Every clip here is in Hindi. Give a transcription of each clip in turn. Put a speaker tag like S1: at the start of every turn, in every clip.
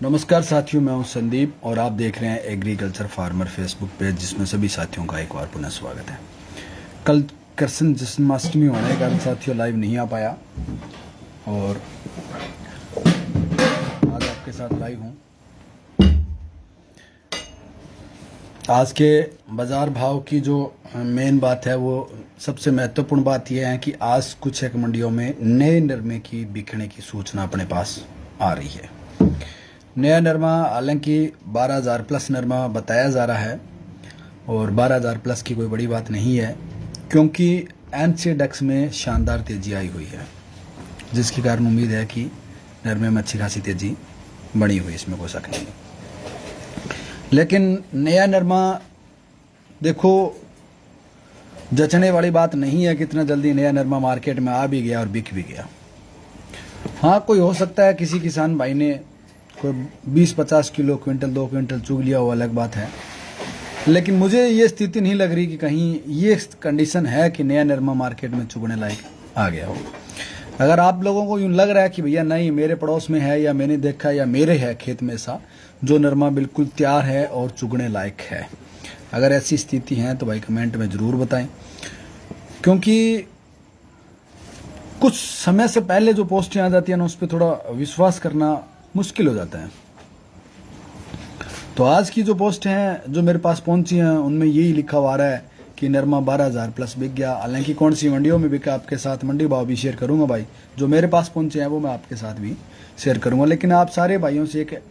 S1: नमस्कार साथियों, मैं हूं संदीप और आप देख रहे हैं एग्रीकल्चर फार्मर फेसबुक पेज, जिसमें सभी साथियों का एक बार पुनः स्वागत है। कल कृष्ण जन्माष्टमी होने के कारण साथियों लाइव नहीं आ पाया और आज आपके साथ लाइव हूं। आज के बाज़ार भाव की जो मेन बात है, वो सबसे महत्वपूर्ण बात यह है कि आज कुछ एक मंडियों में नए नरमे की बिकने की सूचना अपने पास आ रही है। नया नरमा हालांकि 12,000 प्लस नरमा बताया जा रहा है और 12,000 प्लस की कोई बड़ी बात नहीं है, क्योंकि एनसीडेक्स में शानदार तेज़ी आई हुई है, जिसके कारण उम्मीद है कि नरमे में अच्छी खासी तेज़ी बनी हुई, इसमें कोई शक नहीं। लेकिन नया नरमा देखो, जचने वाली बात नहीं है कि इतना जल्दी नया नरमा मार्केट में आ भी गया और बिक भी गया। हाँ, कोई हो सकता है किसी किसान भाई ने कोई 20-50 किलो, क्विंटल 2 क्विंटल चुग लिया, वो अलग बात है। लेकिन मुझे ये स्थिति नहीं लग रही कि कहीं ये कंडीशन है कि नया नरमा मार्केट में चुगने लायक आ गया हो। अगर आप लोगों को यूँ लग रहा है कि भैया नहीं, मेरे पड़ोस में है या मैंने देखा या मेरे है खेत में ऐसा जो नरमा बिल्कुल तैयार है और चुगने लायक है, अगर ऐसी स्थिति है तो भाई कमेंट में ज़रूर बताएं, क्योंकि कुछ समय से पहले जो पोस्टें आ जाती है ना, उस पर थोड़ा विश्वास करना मुश्किल हो जाता है। तो आज की जो पोस्ट हैं जो मेरे पास पहुंची हैं, उनमें यही लिखा हुआ आ रहा है कि नरमा 12,000 प्लस बिक गया। हालांकि कौन सी मंडियों में बिका, आपके साथ मंडी भाव भी शेयर करूंगा भाई। जो मेरे पास पहुंचे हैं वो मैं आपके साथ भी शेयर करूंगा। लेकिन आप सारे भाइयों से एक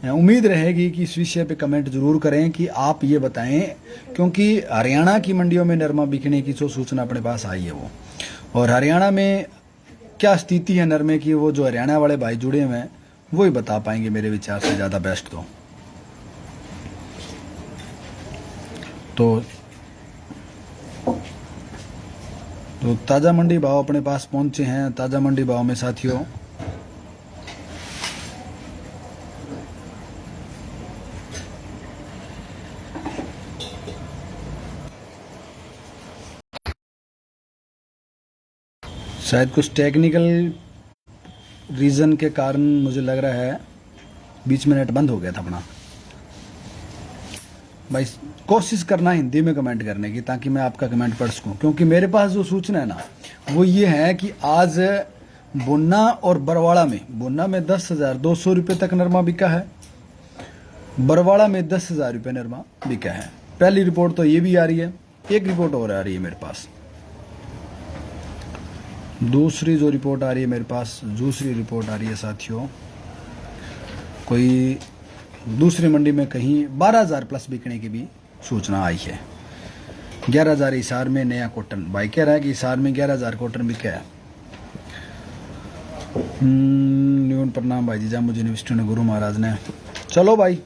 S1: उम्मीद रहेगी कि इस विषय पे कमेंट जरूर करें कि आप ये बताएं, क्योंकि हरियाणा की मंडियों में नरमा बिकने की जो सूचना अपने पास आई है वो, और हरियाणा में क्या स्थिति है नरमे की, वो जो हरियाणा वाले भाई जुड़े हुए हैं वो ही बता पाएंगे मेरे विचार से ज़्यादा बेस्ट। तो ताज़ा मंडी भाव अपने पास पहुंचे हैं। ताज़ा मंडी भाव में साथियों शायद कुछ टेक्निकल रीज़न के कारण मुझे लग रहा है बीच में नेट बंद हो गया था अपना। भाई कोशिश करना हिंदी में कमेंट करने की, ताकि मैं आपका कमेंट पढ़ सकूं, क्योंकि मेरे पास जो सूचना है ना वो ये है कि आज बुन्ना और बरवाड़ा में, बुन्ना में 10,200 रुपये तक नरमा बिका है, बरवाड़ा में 10,000 रुपये नरमा बिका है। पहली रिपोर्ट तो ये भी आ रही है, एक रिपोर्ट और आ रही है मेरे पास। दूसरी जो रिपोर्ट आ रही है मेरे पास, दूसरी रिपोर्ट आ रही है साथियों, कोई दूसरी मंडी में कहीं 12,000 प्लस बिकने की भी सूचना आई है। 11,000 हिसार में नया कॉटन, भाई कह रहा है कि हिसार में 11,000 कॉटन बिका है। न्यून प्रणाम भाई जी, मुझे यूनिवर्सिटी ने गुरु महाराज ने। चलो भाई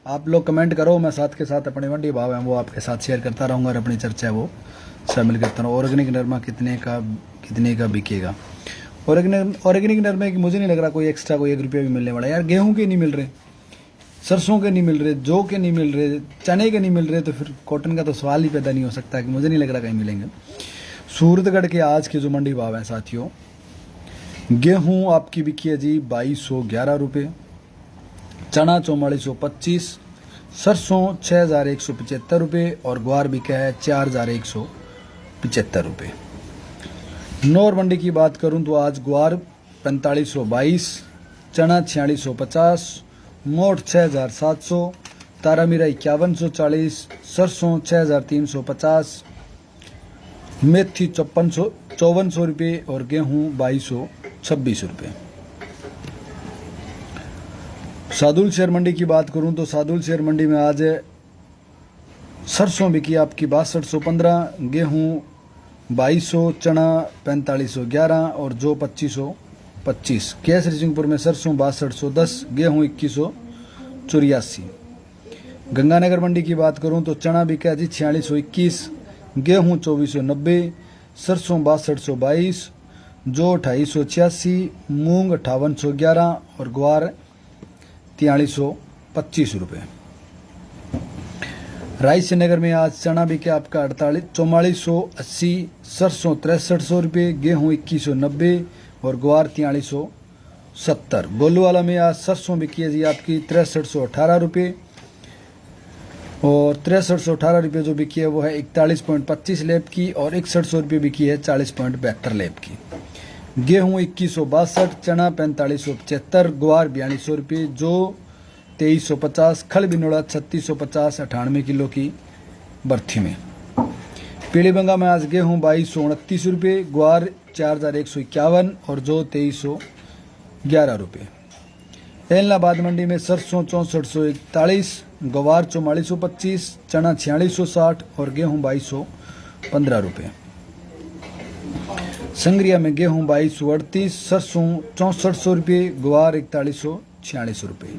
S1: आप लोग कमेंट करो, मैं साथ के साथ अपने मंडी भाव है वो आपके साथ शेयर करता रहूँगा और अपनी चर्चा है वो शामिल करता रहूँ। ऑर्गेनिक नरमा कितने का बिकेगा? ऑर्गेनिक नरमे की मुझे नहीं लग रहा कोई एक्स्ट्रा कोई 1 रुपया भी मिलने वाला है यार। गेहूं के नहीं मिल रहे, सरसों के नहीं मिल रहे, जौ के नहीं मिल रहे, चने के नहीं मिल रहे, तो फिर कॉटन का तो सवाल ही पैदा नहीं हो सकता, कि मुझे नहीं लग रहा कहीं मिलेंगे। सूरतगढ़ के आज के जो मंडी भाव हैं साथियों, गेहूं आपकी बिकी है जी 2,211 रुपये, चना 4425, सरसों 6,175 रुपये और ग्वार बिका है 4,175 रुपये। नौर मंडी की बात करूं तो आज ग्वार 4522, चना 4650, मोठ 6,700, तारामीरा 5140, सरसों 6,350, मेथी 5400 रुपये और गेहूं 2,226 रुपये। सादुल शेयर मंडी की बात करूं तो सादुल शेयर मंडी में आज सरसों बिकी आपकी 6215, गेहूं 2,200, चना 4511 और जौ 2,525। केसरी सिंहपुर में सरसों 6210, गेहूं 2,184। गंगानगर मंडी की बात करूं तो चना बिका जी 4,621, गेहूं 2,490, सरसों 6222, जौ 2,886, मूंग 5,811 और ग्वार 4,325 रुपये। रायसेनगर में आज चना बिके आपका 4480, सरसों 6300 रुपये, गेहूं 2190 और ग्वार 43 70। गोलूवाला में आज सरसों बिकी है जी आपकी 6318 रुपये, और 6318 रुपये जो बिकी है वो है 41.25 लेब की, और 6100 रुपये बिकी है 40.72 लेब की। गेहूँ 2162, चना 4575, ग्वार 4200 रुपये जो 2350, खल बिनोड़ा 3650 98 किलो की बर्थी में। पीलीबंगा में आज गेहूँ 2229 रुपये, ग्वार 4151 और जो 2311 रुपये। एलनाबाद मंडी में सरसों 6441, ग्वार 4425, चना 4660 और गेहूँ 2215 रुपये। संग्रिया में गेहूँ 2238, सरसों 6400 रुपये, ग्वार 4146 रुपये।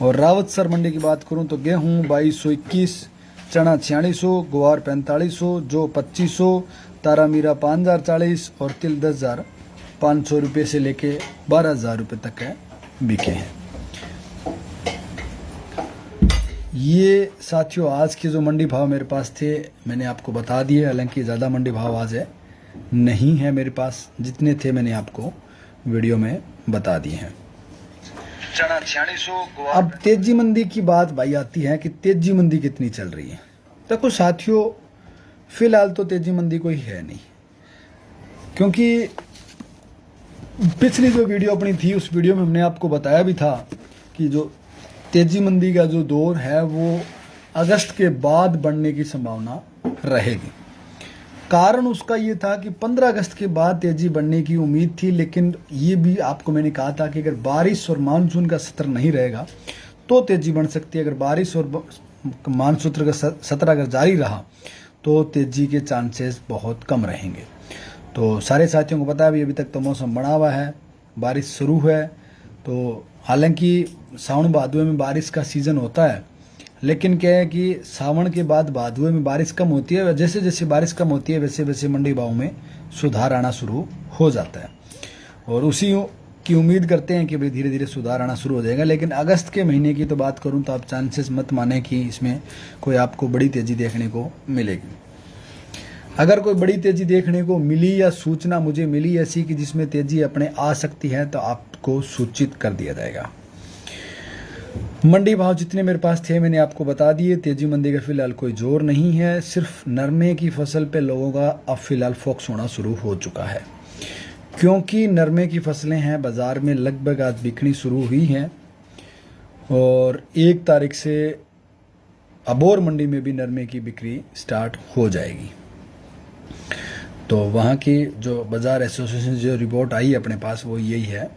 S1: और रावतसर मंडी की बात करूं तो गेहूँ 2221, चना 4600, ग्वार 4500, जो 2500, तारामीरा 5040 और तिल 10,500 रुपये से लेके 12,000 रुपये तक है बिके हैं। ये साथियों आज के जो मंडी भाव मेरे पास थे मैंने आपको बता दिए, हालांकि ज़्यादा मंडी भाव आज है नहीं है मेरे पास, जितने थे मैंने आपको वीडियो में बता दिए हैं। चना 4600। अब तेजी मंदी की बात भाई आती है कि तेजी मंदी कितनी चल रही है। देखो साथियों, फिलहाल तो तेजी मंदी कोई है नहीं, क्योंकि पिछली जो वीडियो अपनी थी उस वीडियो में हमने आपको बताया भी था कि जो तेजी मंदी का जो दौर है वो अगस्त के बाद बढ़ने की संभावना रहेगी। कारण उसका ये था कि 15 अगस्त के बाद तेजी बढ़ने की उम्मीद थी, लेकिन ये भी आपको मैंने कहा था कि अगर बारिश और मानसून का सत्र नहीं रहेगा तो तेजी बढ़ सकती है। अगर बारिश और मानसून का सत्र अगर जारी रहा तो तेजी के चांसेस बहुत कम रहेंगे। तो सारे साथियों को पता है अभी तक तो मौसम बना हुआ है, बारिश शुरू है। तो हालांकि सावन भादवे में बारिश का सीज़न होता है, लेकिन क्या है कि सावन के बाद भादवे में बारिश कम होती है। जैसे जैसे बारिश कम होती है वैसे वैसे मंडी भाव में सुधार आना शुरू हो जाता है, और उसी की उम्मीद करते हैं कि भाई धीरे धीरे सुधार आना शुरू हो जाएगा। लेकिन अगस्त के महीने की तो बात करूं तो आप चांसेस मत माने कि इसमें कोई आपको बड़ी तेज़ी देखने को मिलेगी। अगर कोई बड़ी तेज़ी देखने को मिली या सूचना मुझे मिली ऐसी कि जिसमें तेज़ी अपने आ सकती है तो आपको सूचित कर दिया जाएगा। मंडी भाव जितने मेरे पास थे मैंने आपको बता दिए। तेजी मंदी का फिलहाल कोई जोर नहीं है, सिर्फ नरमे की फसल पे लोगों का अब फिलहाल फोकस होना शुरू हो चुका है, क्योंकि नरमे की फसलें हैं बाज़ार में लगभग आज बिकनी शुरू हुई हैं, और 1 तारीख से अबोर मंडी में भी नरमे की बिक्री स्टार्ट हो जाएगी। तो वहाँ की जो बाज़ार एसोसिएशन जो रिपोर्ट आई अपने पास वो यही है।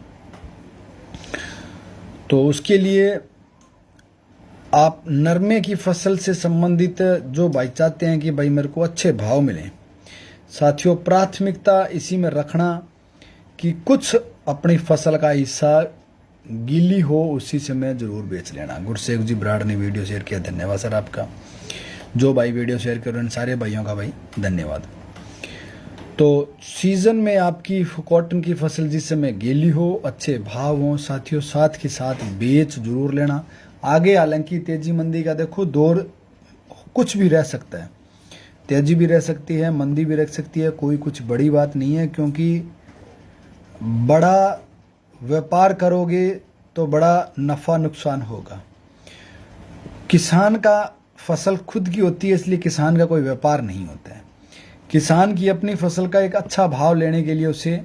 S1: तो उसके लिए आप नरमे की फसल से संबंधित जो भाई चाहते हैं कि भाई मेरे को अच्छे भाव मिलें, साथियों प्राथमिकता इसी में रखना कि कुछ अपनी फसल का हिस्सा गीली हो उसी समय ज़रूर बेच लेना। गुरसेख जी ब्राड़ ने वीडियो शेयर किया, धन्यवाद सर आपका। जो भाई वीडियो शेयर कर रहे हैं सारे भाइयों का भाई धन्यवाद। तो सीज़न में आपकी कॉटन की फसल जिस समय गीली हो, अच्छे भाव हों साथियों, साथ के साथ बेच जरूर लेना। आगे हालांकि तेजी मंदी का देखो दौर कुछ भी रह सकता है, तेजी भी रह सकती है, मंदी भी रह सकती है, कोई कुछ बड़ी बात नहीं है, क्योंकि बड़ा व्यापार करोगे तो बड़ा नफ़ा नुकसान होगा। किसान का फसल खुद की होती है, इसलिए किसान का कोई व्यापार नहीं होता है। किसान की अपनी फसल का एक अच्छा भाव लेने के लिए उसे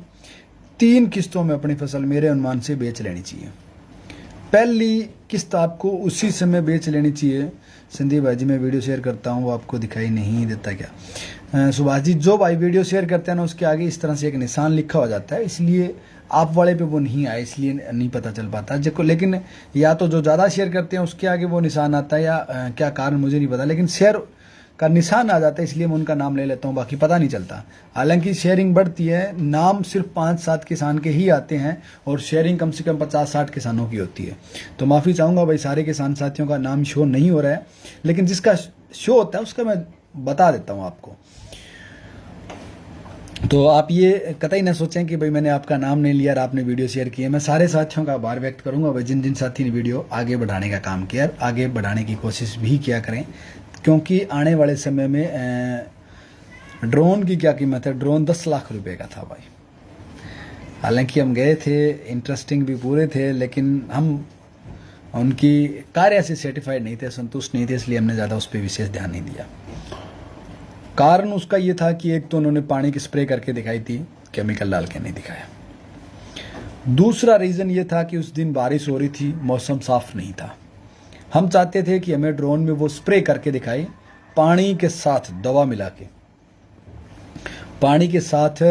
S1: 3 किस्तों में अपनी फसल मेरे अनुमान से बेच लेनी चाहिए। पहली किस्त आपको उसी समय बेच लेनी चाहिए। संदीप भाई जी मैं वीडियो शेयर करता हूँ, वो आपको दिखाई नहीं देता क्या? सुभाष जी जो भाई वीडियो शेयर करते हैं ना उसके आगे इस तरह से एक निशान लिखा हो जाता है, इसलिए आप वाले पे वो नहीं आए, इसलिए नहीं पता चल पाता जिसको। लेकिन या तो जो ज़्यादा शेयर करते हैं उसके आगे वो निशान आता है, या क्या कारण मुझे नहीं पता, लेकिन शेयर का निशान आ जाता है, इसलिए मैं उनका नाम ले लेता हूँ, बाकी पता नहीं चलता। हालांकि शेयरिंग बढ़ती है, नाम सिर्फ 5-7 किसान के ही आते हैं और शेयरिंग कम से कम 50-60 किसानों की होती है। तो माफ़ी चाहूँगा भाई, सारे किसान साथियों का नाम शो नहीं हो रहा है, लेकिन जिसका शो होता है उसका मैं बता देता हूँ आपको। तो आप ये कतई ना सोचें कि भाई मैंने आपका नाम नहीं लिया और आपने वीडियो शेयर की है। मैं सारे साथियों का आभार व्यक्त करूंगा भाई, जिन जिन साथी ने वीडियो आगे बढ़ाने का काम किया, आगे बढ़ाने की कोशिश भी किया करें, क्योंकि आने वाले समय में ड्रोन की क्या कीमत है? ड्रोन 10 लाख रुपए का था भाई, हालांकि हम गए थे, इंटरेस्टिंग भी पूरे थे, लेकिन हम उनकी कार्य से सेटिस्फाइड नहीं थे, संतुष्ट नहीं थे, इसलिए हमने ज़्यादा उस पर विशेष ध्यान नहीं दिया। कारण उसका ये था कि एक तो उन्होंने पानी की स्प्रे करके दिखाई थी, केमिकल डाल के नहीं दिखाया। दूसरा रीज़न ये था कि उस दिन बारिश हो रही थी, मौसम साफ नहीं था। हम चाहते थे कि हमें ड्रोन में वो स्प्रे करके दिखाए, पानी के साथ दवा मिला के, पानी के साथ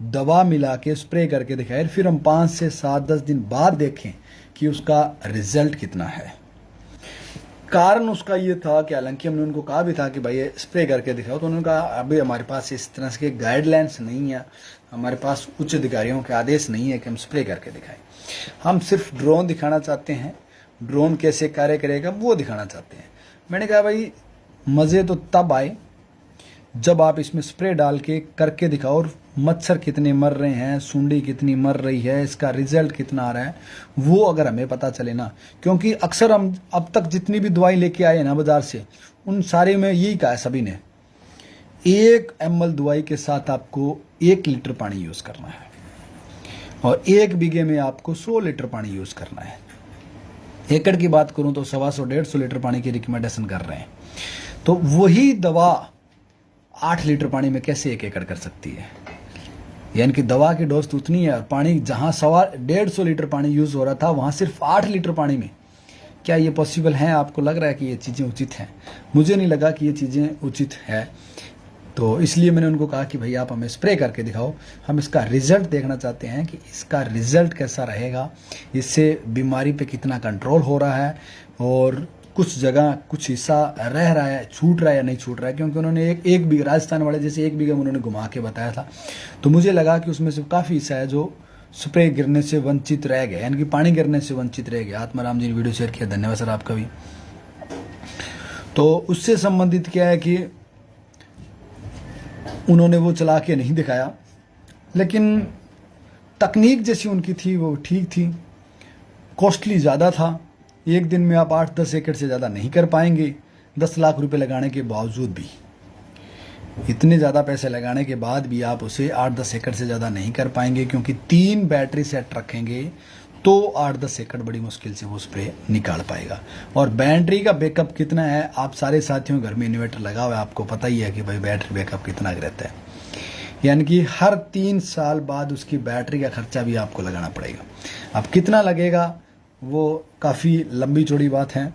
S1: दवा मिला के स्प्रे करके दिखाए, फिर हम 5 से 7-10 दिन बाद देखें कि उसका रिजल्ट कितना है। कारण उसका ये था कि हालांकि हमने उनको कहा भी था कि भाई स्प्रे करके दिखाओ, तो उन्होंने कहा अभी हमारे पास इस तरह के गाइडलाइंस नहीं है, हमारे पास उच्च अधिकारियों के आदेश नहीं है कि हम स्प्रे करके दिखाएं। हम सिर्फ ड्रोन दिखाना चाहते हैं, ड्रोन कैसे कार्य करेगा वो दिखाना चाहते हैं। मैंने कहा भाई मज़े तो तब आए जब आप इसमें स्प्रे डाल के करके दिखाओ, और मच्छर कितने मर रहे हैं, सूंडी कितनी मर रही है, इसका रिजल्ट कितना आ रहा है, वो अगर हमें पता चले ना। क्योंकि अक्सर हम अब तक जितनी भी दवाई लेके आए ना बाज़ार से, उन सारे में यही कहा है सभी ने, 1 ml दवाई के साथ आपको 1 लीटर पानी यूज़ करना है, और 1 बीघे में आपको 100 लीटर पानी यूज़ करना है। एकड़ की बात करूं तो 125-150 लीटर पानी की रिकमेंडेशन कर रहे हैं। तो वही दवा 8 लीटर पानी में कैसे 1 एकड़ कर सकती है? यानी कि दवा की डोज तो उतनी है, और पानी जहां 125 लीटर पानी यूज़ हो रहा था, वहां सिर्फ 8 लीटर पानी में। क्या ये पॉसिबल है? आपको लग रहा है कि ये चीज़ें उचित हैं? मुझे नहीं लगा कि ये चीज़ें उचित है। तो इसलिए मैंने उनको कहा कि भाई आप हमें स्प्रे करके दिखाओ, हम इसका रिजल्ट देखना चाहते हैं कि इसका रिजल्ट कैसा रहेगा, इससे बीमारी पे कितना कंट्रोल हो रहा है, और कुछ जगह कुछ हिस्सा रह रहा है, छूट रहा है या नहीं छूट रहा है। क्योंकि उन्होंने एक बीघा, राजस्थान वाले जैसे 1 बीघा में उन्होंने घुमा के बताया था, तो मुझे लगा कि उसमें से काफ़ी हिस्सा है जो स्प्रे गिरने से वंचित रह गया, यानी कि पानी गिरने से वंचित रह गया। आत्माराम जी ने वीडियो शेयर किया, धन्यवाद सर आपका भी। तो उससे संबंधित क्या है कि उन्होंने वो चला के नहीं दिखाया, लेकिन तकनीक जैसी उनकी थी वो ठीक थी। कॉस्टली ज़्यादा था, एक दिन में आप 8-10 एकड़ से ज़्यादा नहीं कर पाएंगे। 10 लाख रुपए लगाने के बावजूद भी, इतने ज़्यादा पैसे लगाने के बाद भी आप उसे 8-10 एकड़ से ज़्यादा नहीं कर पाएंगे, क्योंकि 3 बैटरी सेट रखेंगे तो 8-10 एकड़ बड़ी मुश्किल से वो स्प्रे निकाल पाएगा। और बैटरी का बैकअप कितना है, आप सारे साथियों घर में इन्वर्टर लगा हुआ है, आपको पता ही है कि भाई बैटरी बैकअप कितना रहता है। यानी कि हर 3 साल बाद उसकी बैटरी का खर्चा भी आपको लगाना पड़ेगा। अब कितना लगेगा वो काफ़ी लंबी चौड़ी बात है।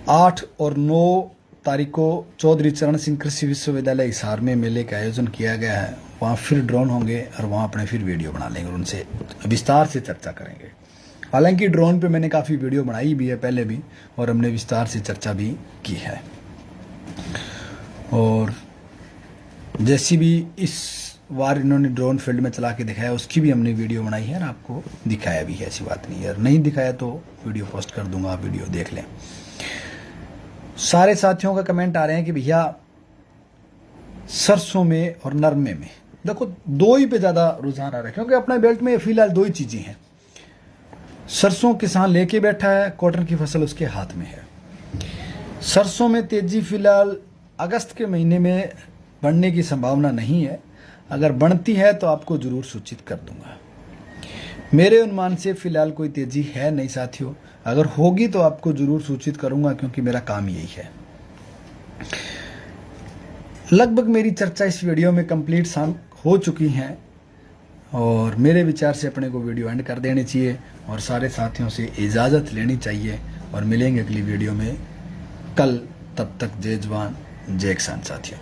S1: 8 और 9 तारीख को चौधरी चरण सिंह कृषि विश्वविद्यालय हिसार में मेले का आयोजन किया गया है। वहाँ फिर ड्रोन होंगे और वहाँ अपने फिर वीडियो बना लेंगे और उनसे विस्तार से चर्चा करेंगे। हालांकि ड्रोन पे मैंने काफ़ी वीडियो बनाई भी है पहले भी, और हमने विस्तार से चर्चा भी की है। और जैसी भी इस बार इन्होंने ड्रोन फील्ड में चला के दिखाया, उसकी भी हमने वीडियो बनाई है और आपको दिखाया भी है, ऐसी बात नहीं है। अगर नहीं दिखाया तो वीडियो पोस्ट कर दूंगा, आप वीडियो देख लें। सारे साथियों का कमेंट आ रहे हैं कि भैया सरसों में और नरमे में, देखो 2 ही पे ज़्यादा रुझान आ रहा है, क्योंकि अपने बेल्ट में फिलहाल 2 ही चीज़ें हैं। सरसों किसान लेके बैठा है, कॉटन की फसल उसके हाथ में है। सरसों में तेजी फिलहाल अगस्त के महीने में बढ़ने की संभावना नहीं है। अगर बढ़ती है तो आपको ज़रूर सूचित कर दूंगा। मेरे अनुमान से फिलहाल कोई तेजी है नहीं साथियों, अगर होगी तो आपको ज़रूर सूचित करूंगा, क्योंकि मेरा काम यही है। लगभग मेरी चर्चा इस वीडियो में कंप्लीट हो चुकी है, और मेरे विचार से अपने को वीडियो एंड कर देनी चाहिए और सारे साथियों से इजाज़त लेनी चाहिए। और मिलेंगे अगली वीडियो में कल, तब तक जय जवान जय किसान साथियों।